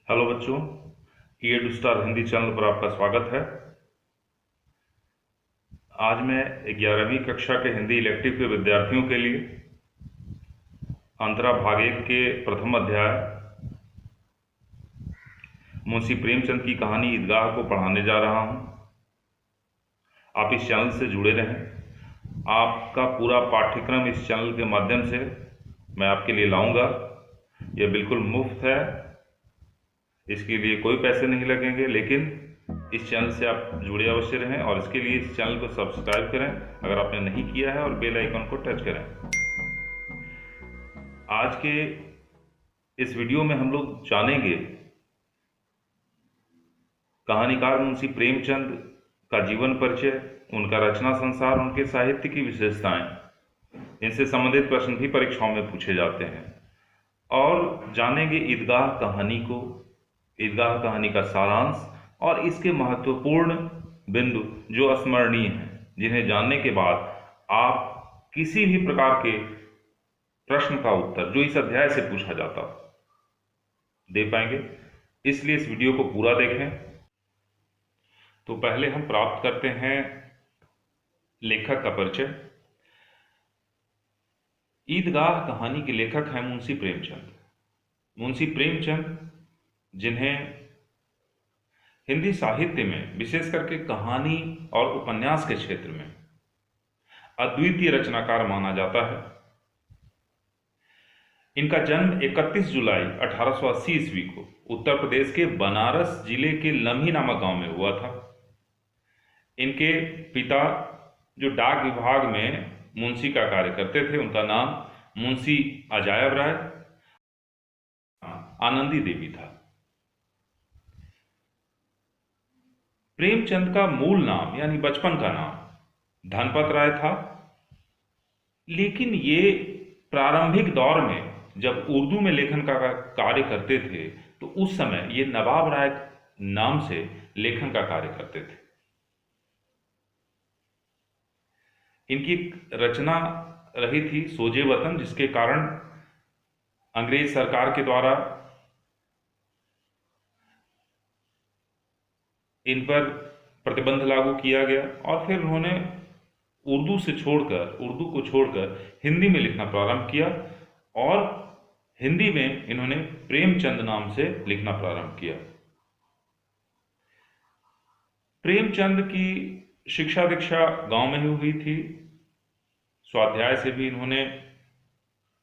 Hello बच्चों, edu star Hindi channel पर आपका स्वागत है। आज मैं 11वीं कक्षा के हिंदी इलेक्टिव के विद्यार्थियों के लिए अंतरा भाग 1 के प्रथम अध्याय मुंशी प्रेमचंद की कहानी ईदगाह को पढ़ाने जा रहा हूं। आप इस चैनल से जुड़े रहें। आपका पूरा पाठ्यक्रम इस चैनल के माध्यम से मैं आपके लिए लाऊंगा। यह बिल्कुल मुफ्त है, इसके लिए कोई पैसे नहीं लगेंगे, लेकिन इस चैनल से आप जुड़े अवश्य रहें और इसके लिए इस चैनल को सब्सक्राइब करें अगर आपने नहीं किया है और बेल आइकन को टच करें। आज के इस वीडियो में हम लोग जानेंगे कहानीकार मुंशी प्रेमचंद का जीवन परिचय, उनका रचना संसार, उनके साहित्य की विशेषताएं। इनसे संबंधित प्रश्न भी परीक्षाओं में पूछे जाते हैं। और जानेंगे ईदगाह कहानी को, ईदगाह कहानी का सारांश और इसके महत्वपूर्ण बिंदु जो अस्मरणीय हैं, जिन्हें जानने के बाद आप किसी भी प्रकार के प्रश्न का उत्तर जो इस अध्याय से पूछा जाता दे पाएंगे। इसलिए इस वीडियो को पूरा देखें। तो पहले हम प्राप्त करते हैं लेखक का परिचय। ईदगाह कहानी के लेखक हैं मुंशी प्रेमचंद। मुंशी प्रेमचंद, जिन्हें हिंदी साहित्य में विशेष करके कहानी और उपन्यास के क्षेत्र में अद्वितीय रचनाकार माना जाता है। इनका जन्म 31 जुलाई 1880 ईस्वी को उत्तर प्रदेश के बनारस जिले के लम्ही नामक गांव में हुआ था। इनके पिता, जो डाक विभाग में मुंशी का कार्य करते थे, उनका नाम मुंशी अजायब राय आनंदी देवी था। प्रेमचंद का मूल नाम यानी बचपन का नाम धनपत राय था, लेकिन ये प्रारंभिक दौर में जब उर्दू में लेखन का कार्य करते थे तो उस समय ये नवाब राय नाम से लेखन का कार्य करते थे। इनकी रचना रही थी सोजे वतन, जिसके कारण अंग्रेज सरकार के द्वारा इन पर प्रतिबंध लागू किया गया और फिर उन्होंने उर्दू को छोड़कर हिंदी में लिखना प्रारंभ किया और हिंदी में इन्होंने प्रेमचंद नाम से लिखना प्रारंभ किया। प्रेमचंद की शिक्षा दीक्षा गांव में ही हुई थी। स्वाध्याय से भी इन्होंने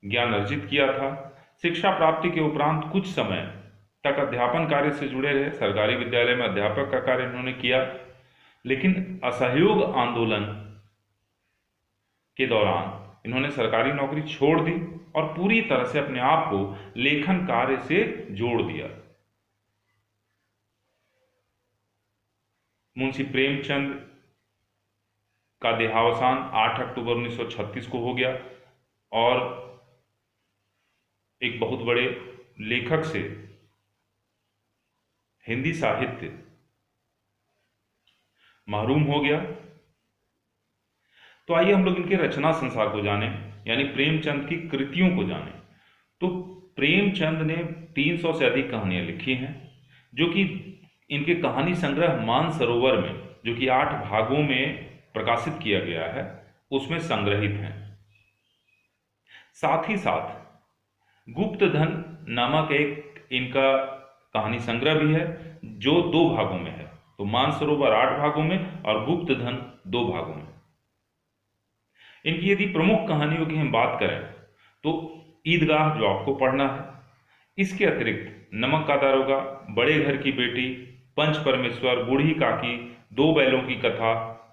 ज्ञान अर्जित किया था। शिक्षा प्राप्ति के उपरांत कुछ समय तक अध्यापन कार्य से जुड़े रहे। सरकारी विद्यालय में अध्यापक का कार्य इन्होंने किया, लेकिन असहयोग आंदोलन के दौरान इन्होंने सरकारी नौकरी छोड़ दी और पूरी तरह से अपने आप को लेखन कार्य से जोड़ दिया। मुंशी प्रेमचंद का देहावसान 8 अक्टूबर 1936 को हो गया और एक बहुत बड़े लेखक से हिंदी साहित्य महरूम हो गया। तो आइए हम लोग इनके रचना संसार को जानें, यानी प्रेमचंद की कृतियों को जानें। तो प्रेमचंद ने 300 से अधिक कहानियां लिखी हैं, जो कि इनके कहानी संग्रह मानसरोवर में, जो कि 8 भागों में प्रकाशित किया गया है, उसमें संग्रहित हैं। साथ ही साथ गुप्तधन नामक एक इनका कहानी संग्रह भी है, जो 2 भागों में है। तो मानसरोवर 8 भागों में और गुप्तधन 2 भागों में। इनकी यदि प्रमुख कहानियों की हम बात करें तो ईदगाह, जो आपको पढ़ना है, इसके अतिरिक्त नमक का दारोगा, बड़े घर की बेटी, पंच परमेश्वर, बूढ़ी काकी, 2 बैलों की कथा,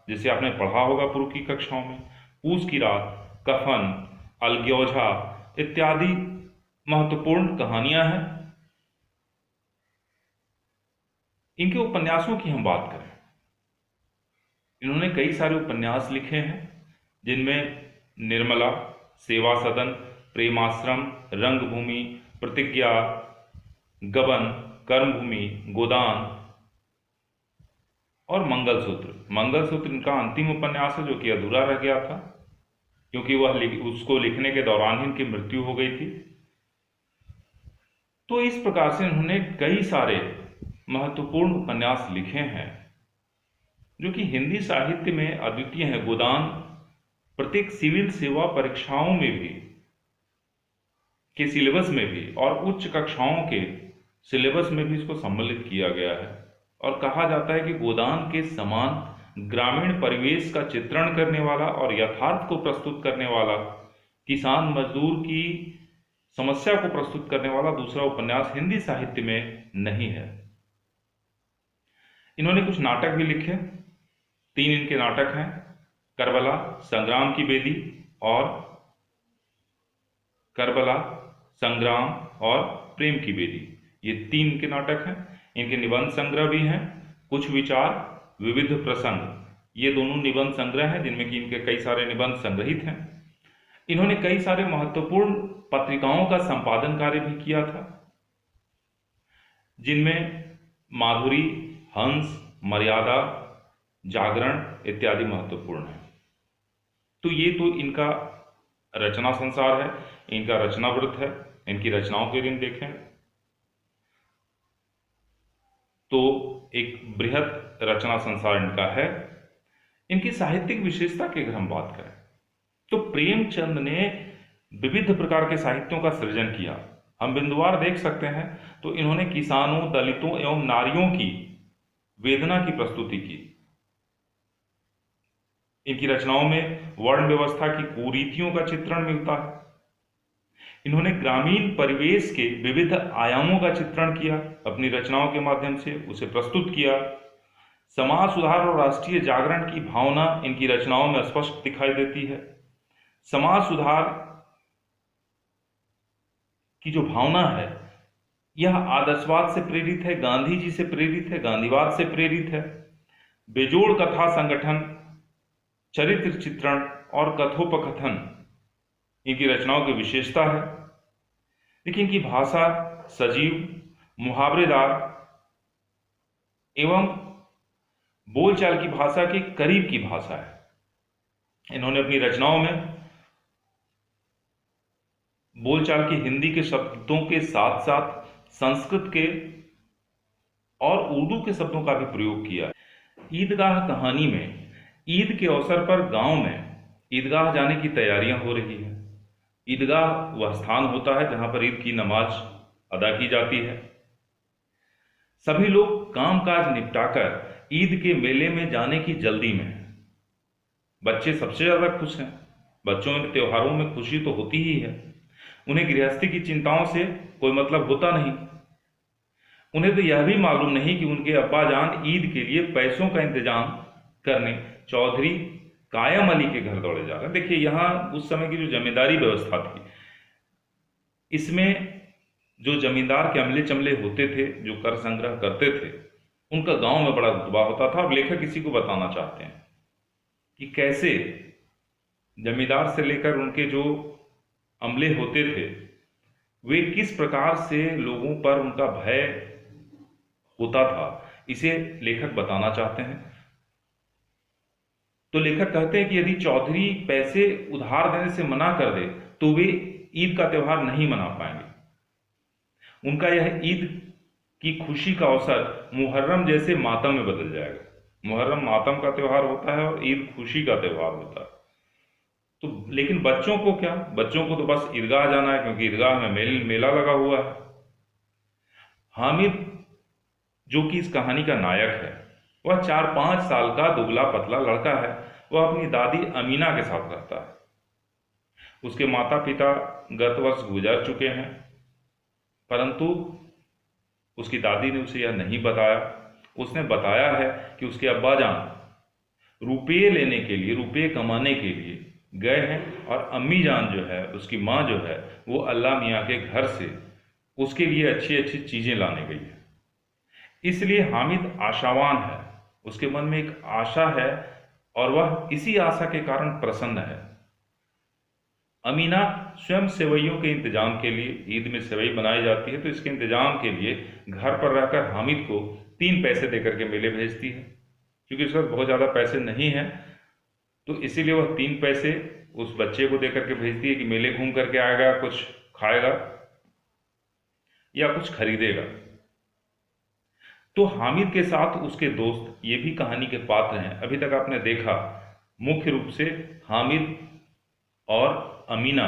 जिसे आपने पढ़ा होगा पूर्व की कक्षाओं में, पूस की रात, कफन, अलग्यौझा इत्यादि महत्वपूर्ण कहानियां हैं। इनके उपन्यासों की हम बात करें, इन्होंने कई सारे उपन्यास लिखे हैं, जिनमें निर्मला, सेवा सदन, प्रेमाश्रम, रंगभूमि, प्रतिज्ञा, गबन, कर्मभूमि, गोदान और मंगलसूत्र। मंगलसूत्र इनका अंतिम उपन्यास है, जो कि अधूरा रह गया था क्योंकि उसको लिखने के दौरान ही इनकी मृत्यु हो गई थी। तो इस प्रकार से उन्होंने कई सारे महत्वपूर्ण उपन्यास लिखे हैं जो कि हिंदी साहित्य में अद्वितीय हैं। गोदान प्रत्येक सिविल सेवा परीक्षाओं में भी के सिलेबस में भी और उच्च कक्षाओं के सिलेबस में भी इसको सम्मिलित किया गया है। और कहा जाता है कि गोदान के समान ग्रामीण परिवेश का चित्रण करने वाला और यथार्थ को प्रस्तुत करने वाला, किसान मजदूर की समस्या को प्रस्तुत करने वाला दूसरा उपन्यास हिंदी साहित्य में नहीं है। इन्होंने कुछ नाटक भी लिखे। 3 इनके नाटक हैं, करबला, संग्राम की बेदी और करबला, संग्राम और प्रेम की बेदी। ये 3 इनके नाटक हैं। इनके निबंध संग्रह भी हैं, कुछ विचार, विविध प्रसंग, ये दोनों निबंध संग्रह हैं जिनमें कि इनके कई सारे निबंध संग्रहित हैं। इन्होंने कई सारे महत्वपूर्ण पत्रिकाओं का संपादन कार्य भी किया था, जिनमें माधुरी, हंस, मर्यादा, जागरण इत्यादि महत्वपूर्ण है। तो ये तो इनका रचना संसार है, इनका रचनावृत्त है। इनकी रचनाओं के दिन देखें तो एक बृहद रचना संसार इनका है। इनकी साहित्यिक विशेषता की अगर हम बात करें तो प्रेमचंद ने विविध प्रकार के साहित्यों का सृजन किया। हम बिंदुवार देख सकते हैं तो इन्होंने किसानों, दलितों एवं नारियों की वेदना की प्रस्तुति की। इनकी रचनाओं में वर्ण व्यवस्था की कुरीतियों का चित्रण मिलता है। इन्होंने ग्रामीण परिवेश के विविध आयामों का चित्रण किया, अपनी रचनाओं के माध्यम से उसे प्रस्तुत किया। समाज सुधार और राष्ट्रीय जागरण की भावना इनकी रचनाओं में स्पष्ट दिखाई देती है। समाज सुधार की जो भावना है यह आदर्शवाद से प्रेरित है, गांधी जी से प्रेरित है, गांधीवाद से प्रेरित है। बेजोड़ कथा संगठन, चरित्र चित्रण और कथोपकथन इनकी रचनाओं की विशेषता है। लेकिन इनकी भाषा सजीव, मुहावरेदार एवं बोलचाल की भाषा के करीब की भाषा है। इन्होंने अपनी रचनाओं में बोलचाल की हिंदी के शब्दों के साथ साथ संस्कृत के और उर्दू के शब्दों का भी प्रयोग किया। ईदगाह कहानी में ईद के अवसर पर गांव में ईदगाह जाने की तैयारियां हो रही हैं। ईदगाह वह स्थान होता है जहां पर ईद की नमाज अदा की जाती है। सभी लोग कामकाज निपटाकर ईद के मेले में जाने की जल्दी में हैं। बच्चे सबसे ज्यादा खुश हैं। बच्चों में त्योहारों में खुशी तो होती ही है। उन्हें गृहस्थी की चिंताओं से कोई मतलब होता नहीं। उन्हें तो यह भी मालूम नहीं कि उनके अब्बा जान ईद के लिए पैसों का इंतजाम करने चौधरी कायम अली के घर दौड़े जा रहे हैं। देखिए, यहाँ उस समय की जो जमींदारी व्यवस्था थी, इसमें जो जमींदार के अमले चमले होते थे, जो कर संग्रह करते थे, उनका गांव में बड़ा रुतबा होता था। और लेखक इसी को बताना चाहते हैं कि कैसे जमींदार से लेकर उनके जो अमले होते थे, वे किस प्रकार से लोगों पर उनका भय होता था, इसे लेखक बताना चाहते हैं। तो लेखक कहते हैं कि यदि चौधरी पैसे उधार देने से मना कर दे तो वे ईद का त्यौहार नहीं मना पाएंगे। उनका यह ईद की खुशी का अवसर मुहर्रम जैसे मातम में बदल जाएगा। मुहर्रम मातम का त्यौहार होता है और ईद खुशी का त्यौहार होता है। तो लेकिन बच्चों को क्या, बच्चों को तो बस ईदगाह जाना है, क्योंकि ईदगाह में मेला लगा हुआ है। हामिद जो कि इस कहानी का नायक है, वह 4-5 साल का दुबला पतला लड़का है। वह अपनी दादी अमीना के साथ रहता है। उसके माता पिता गत वर्ष गुजर चुके हैं, परंतु उसकी दादी ने उसे यह नहीं बताया। उसने बताया है कि उसके अब्बा जान रुपये लेने के लिए, रुपये कमाने के लिए गए हैं और अम्मी जान जो है, उसकी माँ जो है, वो अल्लाह मियाँ के घर से उसके लिए अच्छी अच्छी चीज़ें लाने गई है। इसलिए हामिद आशावान है, उसके मन में एक आशा है और वह इसी आशा के कारण प्रसन्न है। अमीना स्वयं सेवइयों के इंतजाम के लिए, ईद में सेवई बनाई जाती है तो इसके इंतजाम के लिए घर पर रहकर हामिद को 3 पैसे देकर के मेले भेजती है। क्योंकि उसके पास बहुत ज़्यादा पैसे नहीं हैं तो इसीलिए वह 3 पैसे उस बच्चे को देकर के भेजती है कि मेले घूम करके आएगा, कुछ खाएगा। या कुछ खरीदेगा। तो हामिद के साथ उसके दोस्त ये भी कहानी के पात्र हैं। अभी तक आपने देखा मुख्य रूप से हामिद और अमीना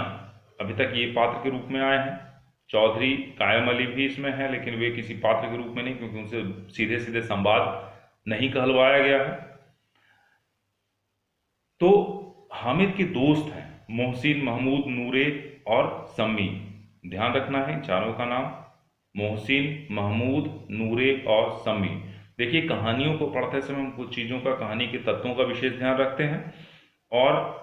अभी तक ये पात्र के रूप में आए हैं। चौधरी कायम अली भी इसमें है, लेकिन वे किसी पात्र के रूप में नहीं, क्योंकि उनसे सीधे सीधे संवाद नहीं कहलवाया गया है। तो हामिद के दोस्त हैं मोहसिन, महमूद, नूरे और सम्मी। ध्यान रखना है चारों का नाम मोहसिन, महमूद, नूरे और सम्मी। देखिए, कहानियों को पढ़ते समय हम कुछ चीज़ों का, कहानी के तत्वों का विशेष ध्यान रखते हैं और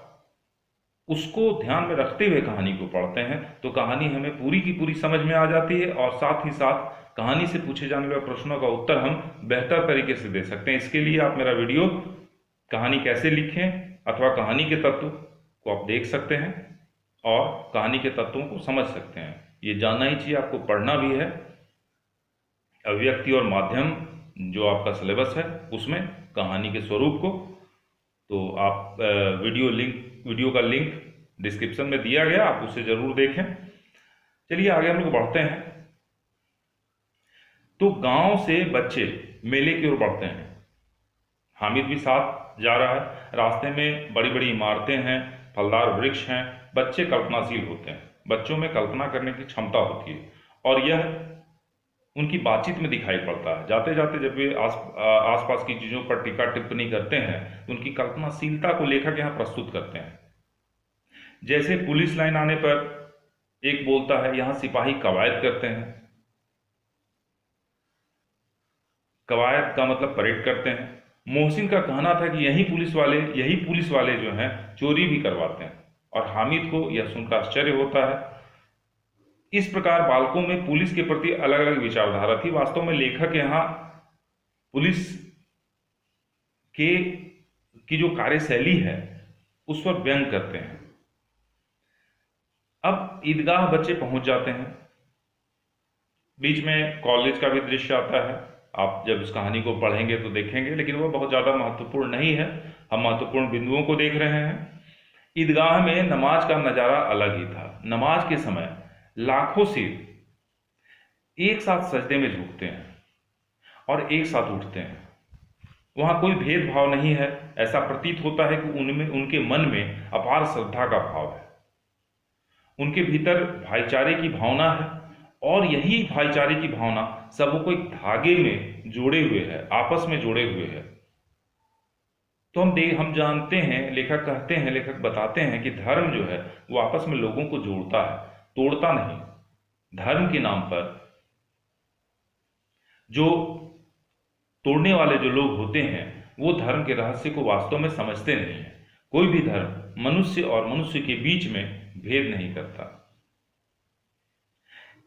उसको ध्यान में रखते हुए कहानी को पढ़ते हैं, तो कहानी हमें पूरी की पूरी समझ में आ जाती है और साथ ही साथ कहानी से पूछे जाने वाले प्रश्नों का उत्तर हम बेहतर तरीके से दे सकते हैं। इसके लिए आप मेरा वीडियो कहानी कैसे लिखें अथवा कहानी के तत्व को आप देख सकते हैं और कहानी के तत्वों को समझ सकते हैं। ये जानना ही चाहिए, आपको पढ़ना भी है। अभिव्यक्ति और माध्यम जो आपका सिलेबस है उसमें कहानी के स्वरूप को, तो आप वीडियो का लिंक डिस्क्रिप्शन में दिया गया, आप उसे जरूर देखें। चलिए आगे हम लोग बढ़ते हैं। तो गांव से बच्चे मेले की ओर बढ़ते हैं। हामिद भी साथ जा रहा है। रास्ते में बड़ी बड़ी इमारतें हैं, फलदार वृक्ष हैं। बच्चे कल्पनाशील होते हैं, बच्चों में कल्पना करने की क्षमता होती है और यह उनकी बातचीत में दिखाई पड़ता है। जाते जाते जब वे आसपास की चीज़ों पर टीका टिप्पणी करते हैं तो उनकी कल्पनाशीलता को लेखक यहाँ प्रस्तुत करते हैं। जैसे पुलिस लाइन आने पर एक बोलता है, यहाँ सिपाही कवायद करते हैं। कवायद का मतलब परेड करते हैं। मोहसिन का कहना था कि यही पुलिस वाले जो हैं चोरी भी करवाते हैं, और हामिद को यह सुनकर आश्चर्य होता है। इस प्रकार बालकों में पुलिस के प्रति अलग अलग विचारधारा थी। वास्तव में लेखक यहाँ पुलिस की जो कार्यशैली है उस पर व्यंग करते हैं। अब ईदगाह बच्चे पहुंच जाते हैं। बीच में कॉलेज का भी दृश्य आता है। आप जब इस कहानी को पढ़ेंगे तो देखेंगे, लेकिन वह बहुत ज़्यादा महत्वपूर्ण नहीं है। हम महत्वपूर्ण बिंदुओं को देख रहे हैं। ईदगाह में नमाज का नज़ारा अलग ही था। नमाज के समय लाखों सिर एक साथ सजदे में झुकते हैं और एक साथ उठते हैं। वहाँ कोई भेदभाव नहीं है। ऐसा प्रतीत होता है कि उनके मन में अपार श्रद्धा का भाव है। उनके भीतर भाईचारे की भावना है और यही भाईचारे की भावना सबों को एक धागे में जोड़े हुए है, आपस में जोड़े हुए है। तो हम जानते हैं, लेखक बताते हैं कि धर्म जो है वो आपस में लोगों को जोड़ता है, तोड़ता नहीं। धर्म के नाम पर जो तोड़ने वाले जो लोग होते हैं वो धर्म के रहस्य को वास्तव में समझते नहीं है। कोई भी धर्म मनुष्य और मनुष्य के बीच में भेद नहीं करता।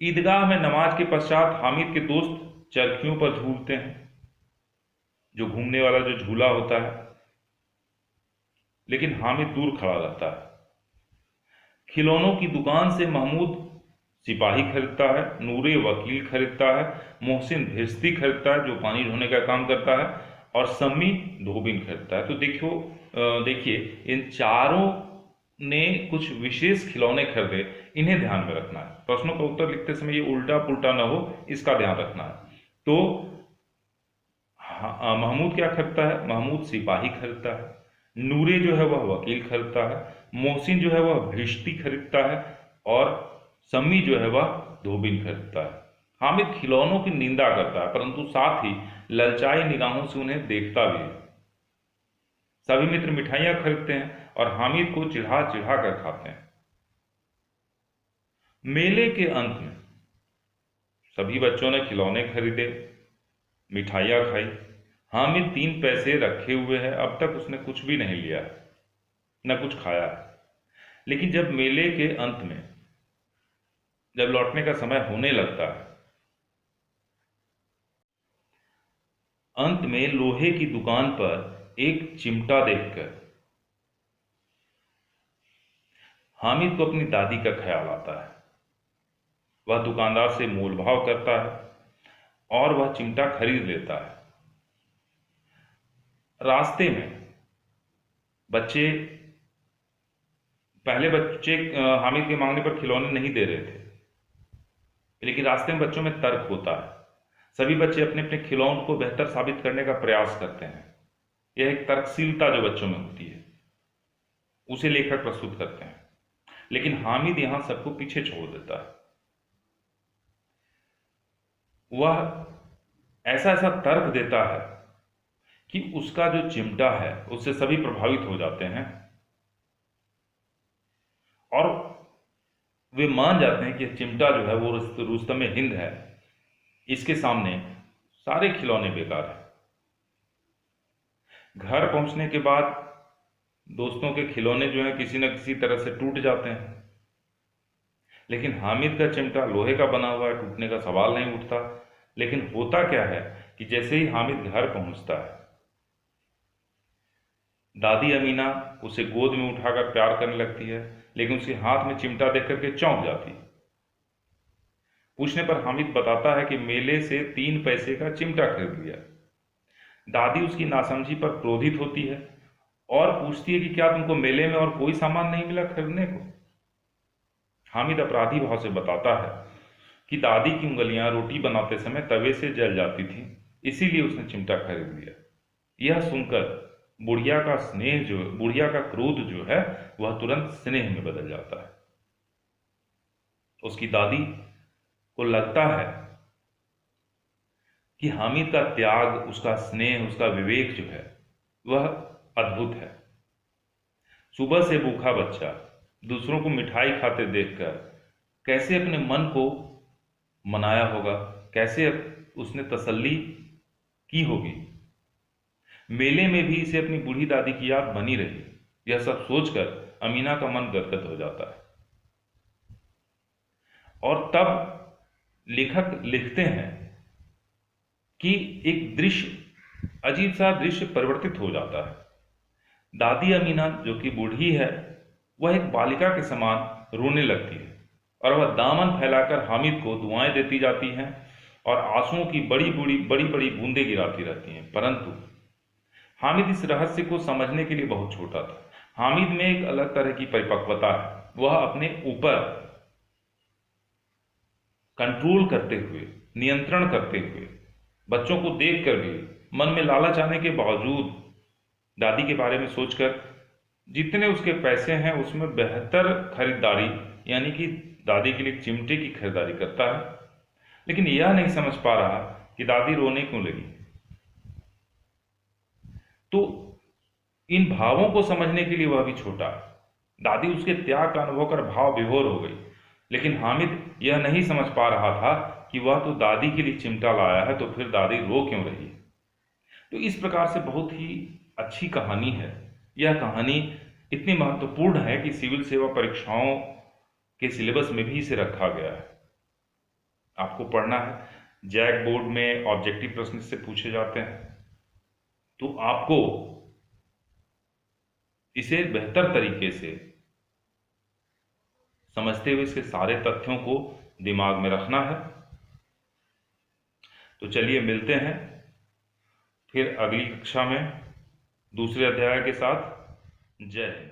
ईदगाह में नमाज के पश्चात हामिद के दोस्त चरखियों पर झूलते हैं, जो घूमने वाला जो झूला होता है, लेकिन हामिद दूर खड़ा रहता है। खिलौनों की दुकान से महमूद सिपाही खरीदता है, नूरे वकील खरीदता है, मोहसिन भेस्ती खरीदता है जो पानी ढोने का काम करता है, और सम्मी धोबिन खरीदता है। तो देखिए इन चारों ने कुछ विशेष खिलौने खरीदे, इन्हें ध्यान में रखना है। प्रश्नों का उत्तर लिखते समय ये उल्टा पुल्टा न हो, इसका ध्यान रखना है। तो महमूद क्या खरीदता है? महमूद सिपाही खरीदता है। नूरे जो है वह वकील खरीदता है। मोहसिन जो है वह भिश्ती खरीदता है और सम्मी जो है वह धोबिन खरीदता है। हामिद खिलौनों की निंदा करता है, परंतु साथ ही ललचाई निगाहों से उन्हें देखता भी है। सभी मित्र मिठाइयां खरीदते हैं और हामिद को चिढ़ा चिढ़ा कर खाते हैं। मेले के अंत में सभी बच्चों ने खिलौने खरीदे, मिठाइयां खाई। हामिद 3 पैसे रखे हुए है, अब तक उसने कुछ भी नहीं लिया, न कुछ खाया। लेकिन जब मेले के अंत में जब लौटने का समय होने लगता है, अंत में लोहे की दुकान पर एक चिमटा देखकर हामिद को अपनी दादी का ख्याल आता है। वह दुकानदार से मोलभाव करता है और वह चिमटा खरीद लेता है। रास्ते में पहले बच्चे हामिद के मांगने पर खिलौने नहीं दे रहे थे। लेकिन रास्ते में बच्चों में तर्क होता है। सभी बच्चे अपने अपने खिलौनों को बेहतर साबित करने का प्रयास करते हैं। यह एक तर्कशीलता जो बच्चों में होती है उसे लेखक प्रस्तुत करते हैं। लेकिन हामिद यहां सबको पीछे छोड़ देता है। वह ऐसा ऐसा तर्क देता है कि उसका जो चिमटा है उससे सभी प्रभावित हो जाते हैं और वे मान जाते हैं कि चिमटा जो है वो रुस्तम हिंद है, इसके सामने सारे खिलौने बेकार हैं। घर पहुंचने के बाद दोस्तों के खिलौने जो हैं किसी न किसी तरह से टूट जाते हैं, लेकिन हामिद का चिमटा लोहे का बना हुआ है, टूटने का सवाल नहीं उठता। लेकिन होता क्या है कि जैसे ही हामिद घर पहुंचता है, दादी अमीना उसे गोद में उठाकर प्यार करने लगती है, लेकिन उसके हाथ में चिमटा देख करके चौंक जाती है। पूछने पर हामिद बताता है कि मेले से 3 पैसे का चिमटा खरीद लिया। दादी उसकी नासमझी पर क्रोधित होती है और पूछती है कि क्या तुमको मेले में और कोई सामान नहीं मिला खरीदने को। हामिद अपराधी भाव से बताता है कि दादी की उंगलियां रोटी बनाते समय तवे से जल जाती थी, इसीलिए उसने चिमटा खरीद लिया। यह सुनकर बुढ़िया का क्रोध जो है वह तुरंत स्नेह में बदल जाता है। उसकी दादी को लगता है कि हामिद का त्याग, उसका स्नेह, उसका विवेक जो है वह अद्भुत है। सुबह से भूखा बच्चा दूसरों को मिठाई खाते देखकर कैसे अपने मन को मनाया होगा, कैसे उसने तसल्ली की होगी। मेले में भी इसे अपनी बूढ़ी दादी की याद बनी रही। यह सब सोचकर अमीना का मन गदगद हो जाता है और तब लेखक लिखते हैं कि एक अजीब सा दृश्य परिवर्तित हो जाता है। दादी अमीना जो कि बूढ़ी है वह एक बालिका के समान रोने लगती है और वह दामन फैलाकर हामिद को दुआएं देती जाती हैं और आंसुओं की बड़ी बड़ी बूंदें गिराती रहती हैं। परंतु हामिद इस रहस्य को समझने के लिए बहुत छोटा था। हामिद में एक अलग तरह की परिपक्वता है। वह अपने ऊपर कंट्रोल करते हुए, नियंत्रण करते हुए, बच्चों को देखकर भी मन में लालच आने के बावजूद दादी के बारे में सोचकर जितने उसके पैसे हैं उसमें बेहतर खरीदारी यानी कि दादी के लिए चिमटे की खरीदारी करता है। लेकिन यह नहीं समझ पा रहा कि दादी रोने क्यों लगी। तो इन भावों को समझने के लिए वह भी छोटा। दादी उसके त्याग का अनुभव कर भाव विभोर हो गई, लेकिन हामिद यह नहीं समझ पा रहा था कि वह तो दादी के लिए चिमटा लाया है, तो फिर दादी रो क्यों रही। तो इस प्रकार से बहुत ही अच्छी कहानी है। यह कहानी इतनी महत्वपूर्ण है कि सिविल सेवा परीक्षाओं के सिलेबस में भी इसे रखा गया है। आपको पढ़ना है। जैक बोर्ड में ऑब्जेक्टिव प्रश्न से पूछे जाते हैं, तो आपको इसे बेहतर तरीके से समझते हुए इसके सारे तथ्यों को दिमाग में रखना है। तो चलिए मिलते हैं फिर अगली कक्षा में दूसरे अध्याय के साथ। जय हिंद।